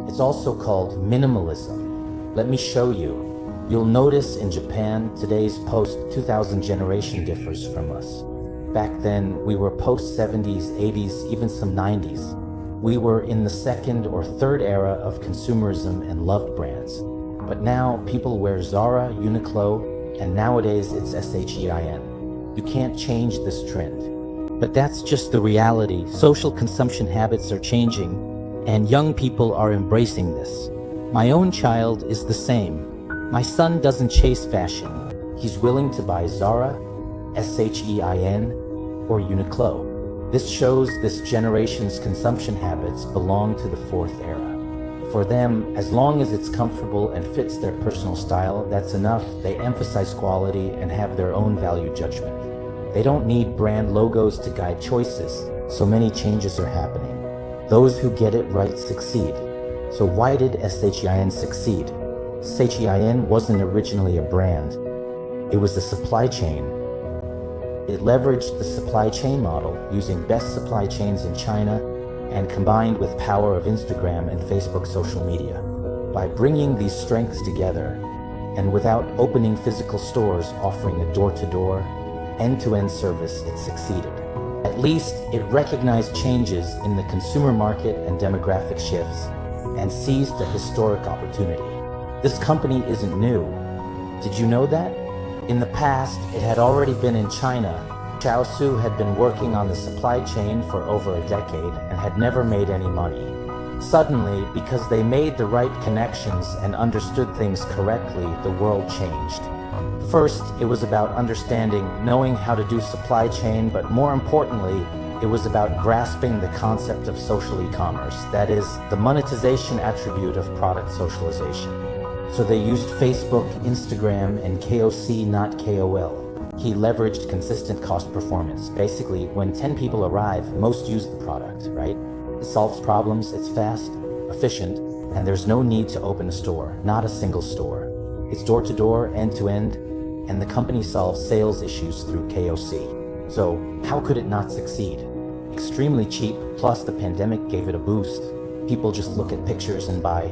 It's also called minimalism. Let me show you. You'll notice in Japan, today's post-2000 generation differs from us. Back then, we were post-70s, 80s, even some 90s. We were in the second or third era of consumerism and loved brands. But now, people wear Zara, Uniqlo, and nowadays it's Shein. You can't change this trend. But that's just the reality. Social consumption habits are changing, and young people are embracing this. My own child is the same. My son doesn't chase fashion. He's willing to buy Zara, Shein, or Uniqlo. This shows this generation's consumption habits belong to the fourth era. For them, as long as it's comfortable and fits their personal style, that's enough. They emphasize quality and have their own value judgment. They don't need brand logos to guide choices, so many changes are happening. Those who get it right succeed. So why did Shein succeed? Shein wasn't originally a brand. It was a supply chain. It leveraged the supply chain model using best supply chains in China and combined with power of Instagram and Facebook social media. By bringing these strengths together and without opening physical stores offering a door-to-door, end-to-end service, it succeeded. At least it recognized changes in the consumer market and demographic shifts and seized a historic opportunity. This company isn't new. Did you know that? In the past, it had already been in China. Xiaosu had been working on the supply chain for over a decade and had never made any money. Suddenly, because they made the right connections and understood things correctly, the world changed. First, it was about understanding, knowing how to do supply chain, but more importantly, it was about grasping the concept of social e-commerce, that is, the monetization attribute of product socialization. So they used Facebook, Instagram, and KOC, not KOL. He leveraged consistent cost performance. Basically, when 10 people arrive, most use the product, right? It solves problems, it's fast, efficient, and there's no need to open a store, not a single store. It's door-to-door, end-to-end, and the company solves sales issues through KOC. So how could it not succeed? Extremely cheap, plus the pandemic gave it a boost. People just look at pictures and buy.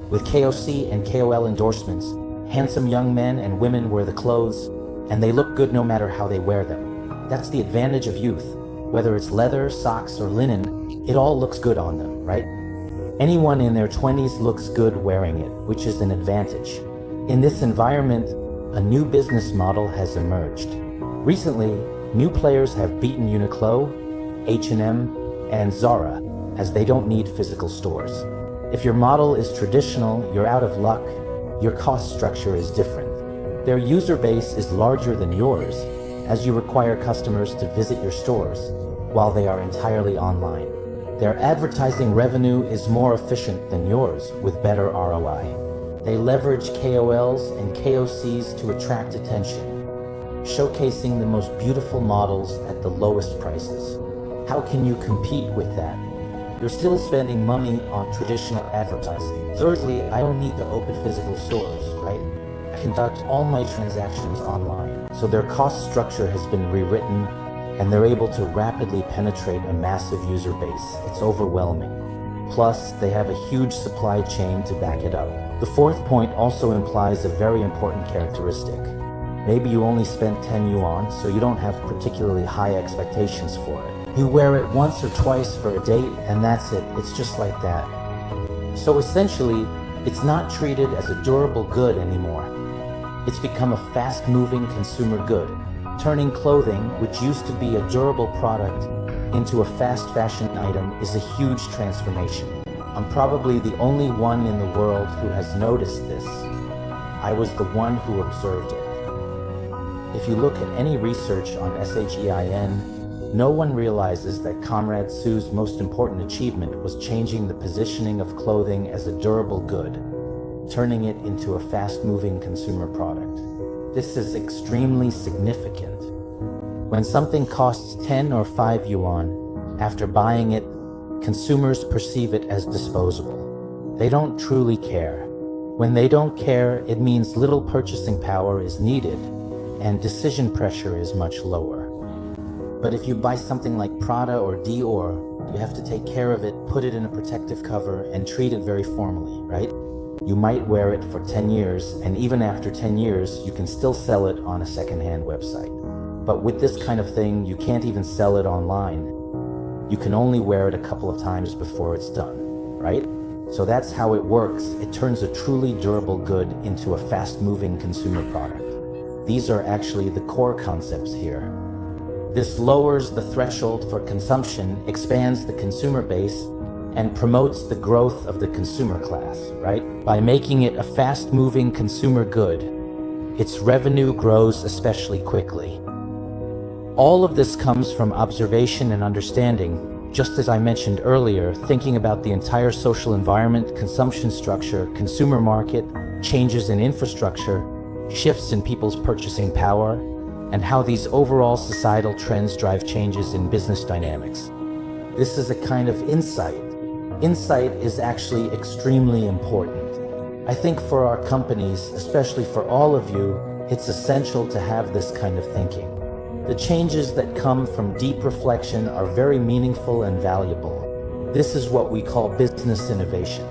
With KOC and KOL endorsements, handsome young men and women wear the clothes, and they look good no matter how they wear them. That's the advantage of youth. Whether it's leather, socks, or linen, it all looks good on them, right? Anyone in their 20s looks good wearing it, which is an advantage. In this environment, a new business model has emerged. Recently, new players have beaten Uniqlo, H&M, and Zara, as they don't need physical stores. If your model is traditional, you're out of luck. Your cost structure is different. Their user base is larger than yours, as you require customers to visit your stores, while they are entirely online. Their advertising revenue is more efficient than yours, with better ROI. They leverage KOLs and KOCs to attract attention, showcasing the most beautiful models at the lowest prices. How can you compete with that? You're still spending money on traditional advertising. Thirdly, I don't need to open physical stores, right? I conduct all my transactions online. So their cost structure has been rewritten and they're able to rapidly penetrate a massive user base. It's overwhelming. Plus, they have a huge supply chain to back it up. The fourth point also implies a very important characteristic. Maybe you only spent 10 yuan, so you don't have particularly high expectations for it. You wear it once or twice for a date, and that's it. It's just like that. So essentially, it's not treated as a durable good anymore. It's become a fast-moving consumer good, turning clothing, which used to be a durable product, into a fast fashion item is a huge transformation. I'm probably the only one in the world who has noticed this. I was the one who observed it. If you look at any research on Shein, no one realizes that Comrade Su's most important achievement was changing the positioning of clothing as a durable good, turning it into a fast-moving consumer product. This is extremely significant. When something costs 10 or 5 yuan, after buying it, consumers perceive it as disposable. They don't truly care. When they don't care, it means little purchasing power is needed, and decision pressure is much lower. But if you buy something like Prada or Dior, You have to take care of it, put it in a protective cover, and treat it very formally, right? You might wear it for 10 years, and even after 10 years, you can still sell it on a secondhand website. But with this kind of thing, you can't even sell it online. You can only wear it a couple of times before it's done, right? So that's how it works. It turns a truly durable good into a fast-moving consumer product. These are actually the core concepts here. This lowers the threshold for consumption, expands the consumer base, and promotes the growth of the consumer class, right? By making it a fast-moving consumer good, its revenue grows especially quickly. All of this comes from observation and understanding, just as I mentioned earlier, thinking about the entire social environment, consumption structure, consumer market, changes in infrastructure, shifts in people's purchasing power, and how these overall societal trends drive changes in business dynamics. This is a kind of insight. Insight is actually extremely important. I think for our companies, especially for all of you, it's essential to have this kind of thinking. The changes that come from deep reflection are very meaningful and valuable. This is what we call business innovation.